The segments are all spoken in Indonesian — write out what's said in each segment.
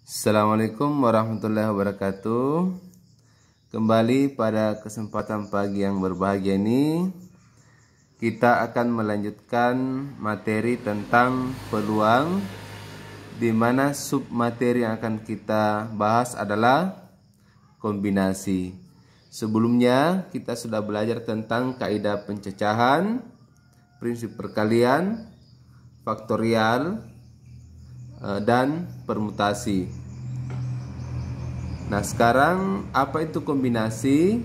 Assalamualaikum warahmatullahi wabarakatuh. Kembali pada kesempatan pagi yang berbahagia ini, kita akan melanjutkan materi tentang peluang, di mana sub materi yang akan kita bahas adalah kombinasi. Sebelumnya kita sudah belajar tentang kaidah pencacahan, prinsip perkalian, faktorial, dan permutasi. Nah, sekarang apa itu kombinasi?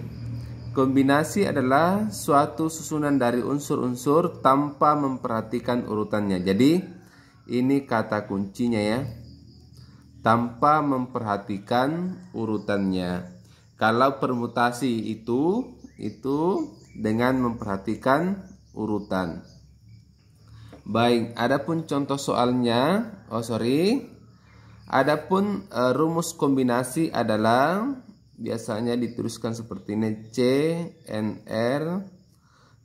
Kombinasi adalah suatu susunan dari unsur-unsur tanpa memperhatikan urutannya. Jadi ini kata kuncinya ya, tanpa memperhatikan urutannya. Kalau permutasi itu dengan memperhatikan urutan. Baik, adapun contoh soalnya, adapun rumus kombinasi adalah biasanya dituliskan seperti ini, C, N, R.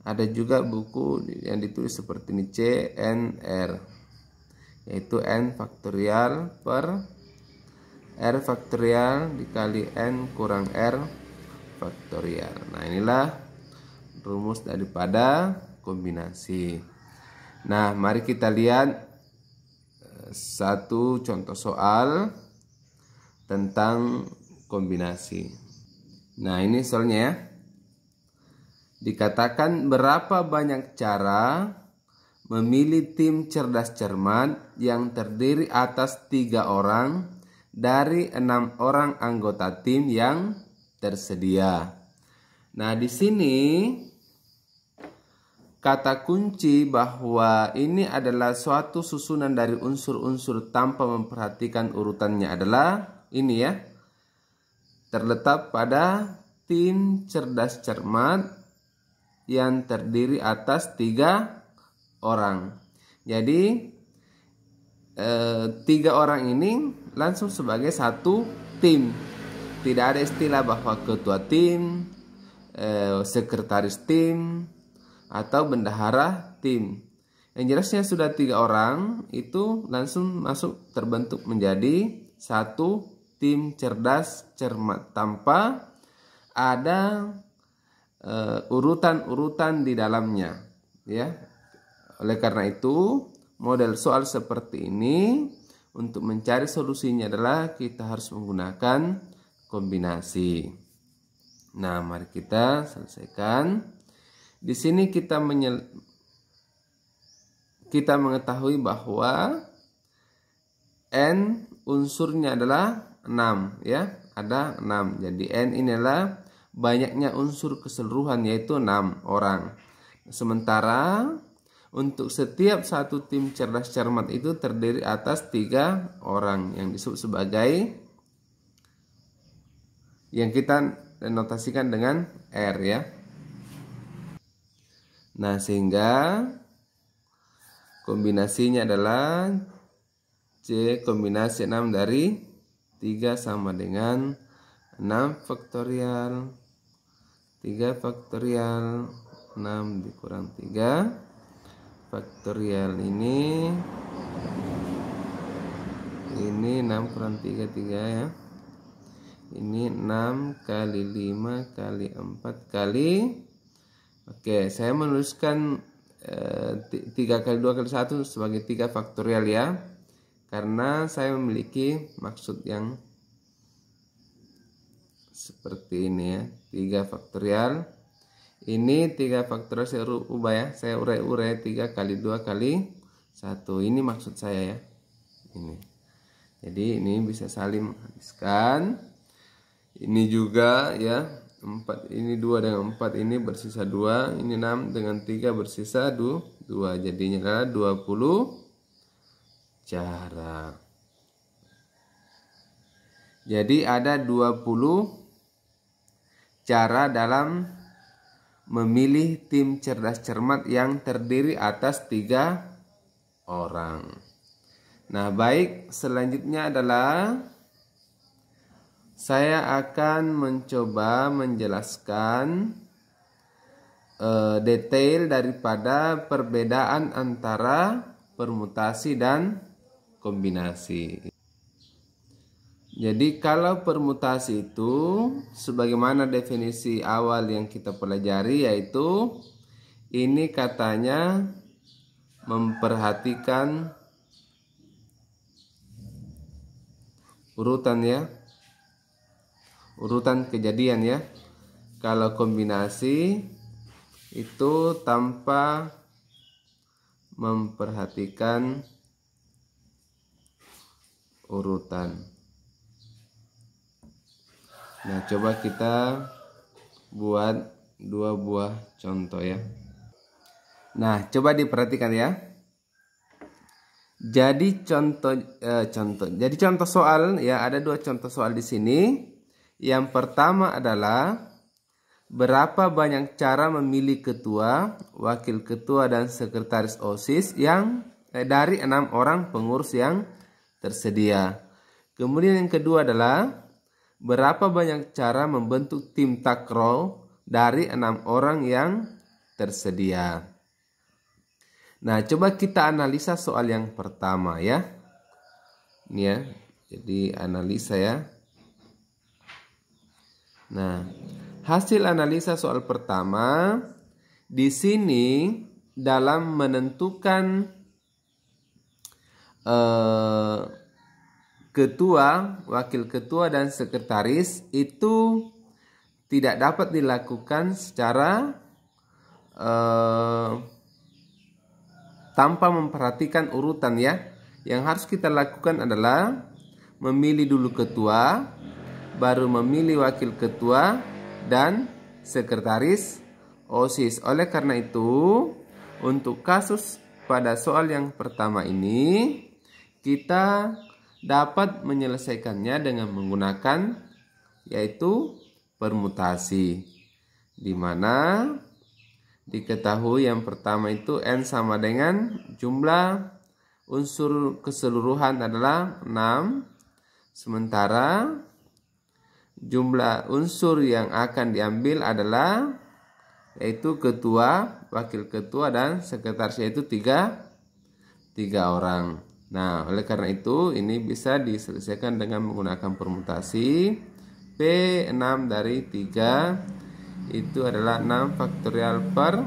Ada juga buku yang ditulis seperti ini, C, N, R, yaitu N faktorial per R faktorial dikali N kurang R faktorial. Nah, inilah rumus daripada kombinasi. Nah, mari kita lihat satu contoh soal tentang kombinasi. Nah, ini soalnya ya. Dikatakan berapa banyak cara memilih tim cerdas cermat yang terdiri atas 3 orang dari 6 orang anggota tim yang tersedia. Nah, di sini kata kunci bahwa ini adalah suatu susunan dari unsur-unsur tanpa memperhatikan urutannya adalah ini ya, terletak pada tim cerdas cermat yang terdiri atas 3 orang. Jadi 3 orang ini langsung sebagai satu tim. Tidak ada istilah bahwa ketua tim, sekretaris tim, atau bendahara tim. Yang jelasnya sudah 3 orang itu langsung masuk terbentuk menjadi satu tim cerdas cermat tanpa ada urutan-urutan di dalamnya ya. Oleh karena itu model soal seperti ini untuk mencari solusinya adalah kita harus menggunakan kombinasi. Nah, mari kita selesaikan. Di sini kita mengetahui bahwa N unsurnya adalah 6 ya, ada 6. Jadi N ini adalah banyaknya unsur keseluruhan, yaitu 6 orang. Sementara untuk setiap satu tim cerdas cermat itu terdiri atas 3 orang yang disebut sebagai, yang kita notasikan dengan R ya. Nah, sehingga kombinasinya adalah C kombinasi 6 dari 3 sama dengan 6 faktorial 3 faktorial 6 dikurang 3 faktorial ini 6 kurang 3 ya. Ini 6 kali 5 kali 4 kali, oke, saya menuliskan 3 kali 2 kali 1 sebagai 3 faktorial ya, karena saya memiliki maksud yang seperti ini ya. 3 faktorial, ini 3 faktorial saya ubah ya, saya urai-urai 3 kali 2 kali 1, ini maksud saya ya, ini. Jadi ini bisa saling menghabiskan. Ini juga ya, 4 ini 2 dengan 4 ini bersisa 2, ini 6 dengan 3 bersisa 2, jadinya adalah 20 cara. Jadi ada 20 cara dalam memilih tim cerdas cermat yang terdiri atas 3 orang. Nah, baik, selanjutnya adalah saya akan mencoba menjelaskan detail daripada perbedaan antara permutasi dan kombinasi. Jadi kalau permutasi itu sebagaimana definisi awal yang kita pelajari, yaitu ini katanya memperhatikan urutan ya, urutan kejadian ya. Kalau kombinasi itu tanpa memperhatikan urutan. Nah, coba kita buat dua buah contoh ya. Nah, coba diperhatikan ya. Jadi contoh soal ya, ada dua contoh soal di sini. Yang pertama adalah berapa banyak cara memilih ketua, wakil ketua dan sekretaris OSIS yang dari 6 orang pengurus yang tersedia. Kemudian yang kedua adalah berapa banyak cara membentuk tim takraw dari 6 orang yang tersedia. Nah, coba kita analisa soal yang pertama ya. Ini ya, jadi analisa ya. Nah, hasil analisa soal pertama di sini dalam menentukan ketua, wakil ketua dan sekretaris itu tidak dapat dilakukan secara tanpa memperhatikan urutan ya. Yang harus kita lakukan adalah memilih dulu ketua, baru memilih wakil ketua dan sekretaris OSIS. Oleh karena itu, untuk kasus pada soal yang pertama ini, kita dapat menyelesaikannya dengan menggunakan yaitu permutasi, di mana diketahui yang pertama itu N sama dengan jumlah unsur keseluruhan adalah 6, sementara jumlah unsur yang akan diambil adalah yaitu ketua, wakil ketua dan sekretaris, yaitu 3 orang. Nah, oleh karena itu ini bisa diselesaikan dengan menggunakan permutasi. P6 dari 3 itu adalah 6 faktorial per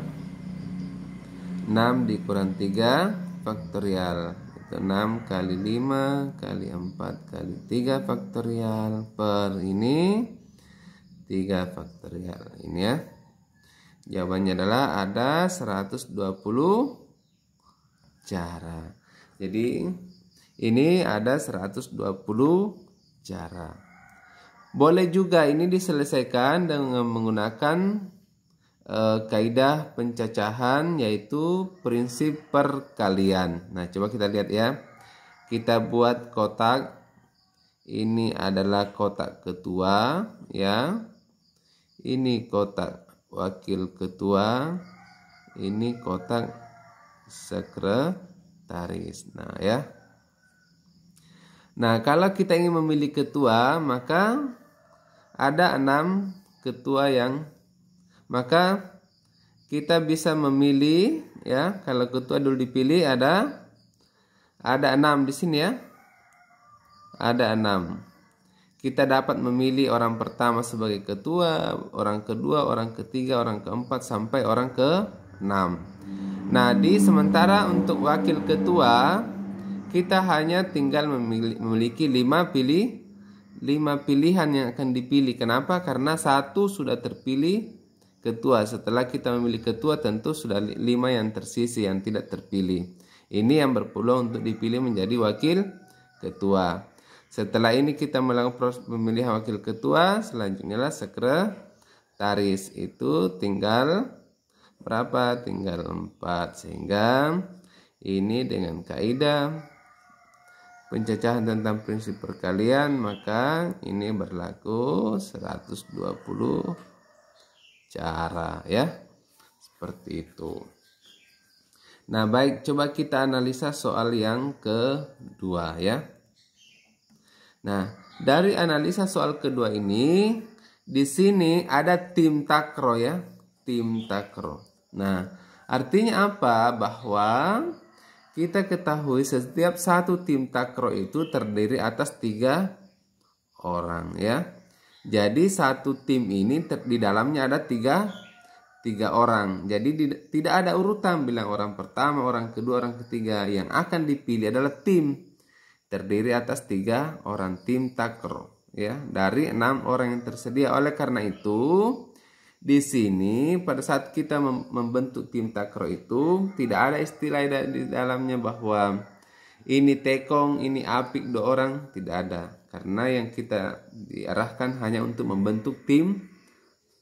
6 dikurang 3 faktorial. Itu 6 kali 5 kali 4 kali 3 faktorial per ini 3 faktorial. Ini ya. Jawabannya adalah ada 120 cara. Jadi ini ada 120 cara. Boleh juga ini diselesaikan dengan menggunakan kaidah pencacahan, yaitu prinsip perkalian. Nah, coba kita lihat ya. Kita buat kotak. Ini adalah kotak ketua ya. Ini kotak wakil ketua. Ini kotak sekretaris. Nah, ya. Nah, kalau kita ingin memilih ketua, maka ada 6 ketua maka kita bisa memilih ya. Kalau ketua dulu dipilih ada 6 di sini ya. Ada 6. Kita dapat memilih orang pertama sebagai ketua, orang kedua, orang ketiga, orang keempat sampai orang ke-6. Nah, sementara untuk wakil ketua kita hanya tinggal memiliki 5 pilihan yang akan dipilih. Kenapa? Karena 1 sudah terpilih ketua. Setelah kita memilih ketua, tentu sudah 5 yang tersisa yang tidak terpilih. Ini yang berpeluang untuk dipilih menjadi wakil ketua. Setelah ini kita melakukan proses pemilihan wakil ketua. Selanjutnya lah sekretaris. Itu tinggal berapa? Tinggal 4. Sehingga ini dengan kaidah pencacahan tentang prinsip perkalian, maka ini berlaku 120 cara ya. Seperti itu. Nah, baik, coba kita analisa soal yang kedua ya. Nah, dari analisa soal kedua ini, di sini ada tim takraw ya, tim takraw. Nah, artinya apa? Bahwa kita ketahui setiap satu tim takraw itu terdiri atas 3 orang ya. Jadi satu tim ini di dalamnya ada tiga orang. Jadi tidak ada urutan bilang orang pertama, orang kedua, orang ketiga. Yang akan dipilih adalah tim terdiri atas 3 orang, tim takraw ya, dari 6 orang yang tersedia. Oleh karena itu di sini pada saat kita membentuk tim takraw itu tidak ada istilah di dalamnya bahwa ini tekong, ini apik 2 orang, tidak ada. Karena yang kita diarahkan hanya untuk membentuk tim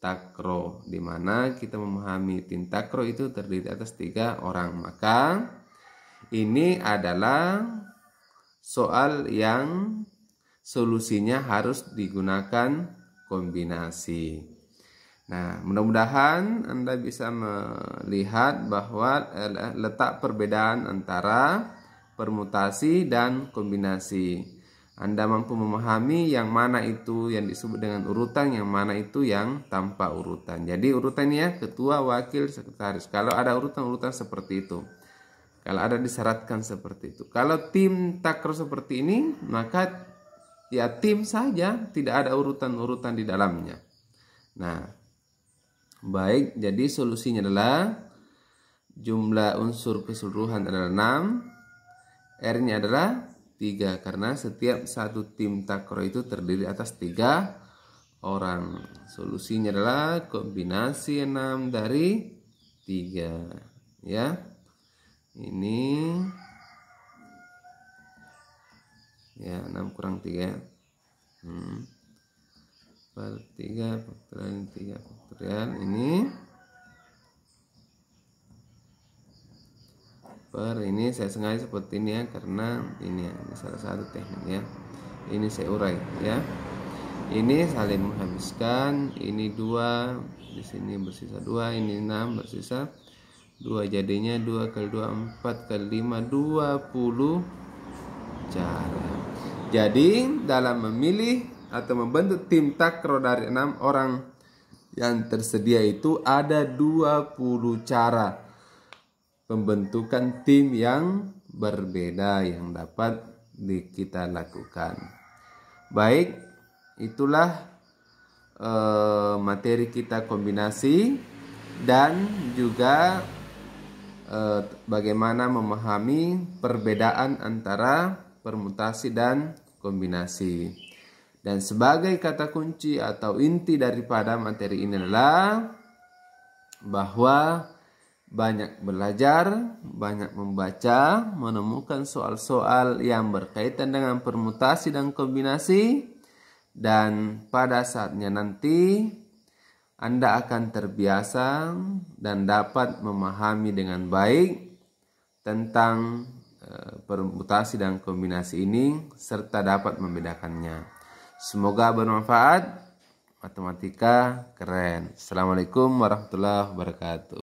takraw, di mana kita memahami tim takraw itu terdiri atas 3 orang. Maka ini adalah soal yang solusinya harus digunakan kombinasi. Nah, mudah-mudahan Anda bisa melihat bahwa letak perbedaan antara permutasi dan kombinasi. Anda mampu memahami yang mana itu yang disebut dengan urutan, yang mana itu yang tanpa urutan. Jadi urutannya ketua, wakil, sekretaris. Kalau ada urutan-urutan seperti itu. Kalau ada disyaratkan seperti itu. Kalau tim takraw seperti ini, maka ya tim saja, tidak ada urutan-urutan di dalamnya. Nah, baik, jadi solusinya adalah jumlah unsur keseluruhan adalah 6, R-nya adalah 3 karena setiap satu tim takraw itu terdiri atas 3 orang. Solusinya adalah kombinasi 6 dari 3 ya. Ini ya 6 kurang 3 per 3 faktorial ini per ini. Saya sengaja seperti ini ya karena ini salah satu teknik ya. Ini saya urai ya. Ini saling menghabiskan, ini 2, di sini bersisa 2, ini 6 bersisa 2, jadinya 2 kali 2 4 kali 5 20 cara. Jadi dalam memilih atau membentuk tim takraw dari 6 orang yang tersedia itu ada 20 cara pembentukan tim yang berbeda yang dapat kita lakukan. Baik, itulah materi kita kombinasi dan juga bagaimana memahami perbedaan antara permutasi dan kombinasi. Dan sebagai kata kunci atau inti daripada materi ini adalah bahwa banyak belajar, banyak membaca, menemukan soal-soal yang berkaitan dengan permutasi dan kombinasi, dan pada saatnya nanti Anda akan terbiasa dan dapat memahami dengan baik tentang permutasi dan kombinasi ini serta dapat membedakannya. Semoga bermanfaat. Matematika keren. Assalamualaikum warahmatullahi wabarakatuh.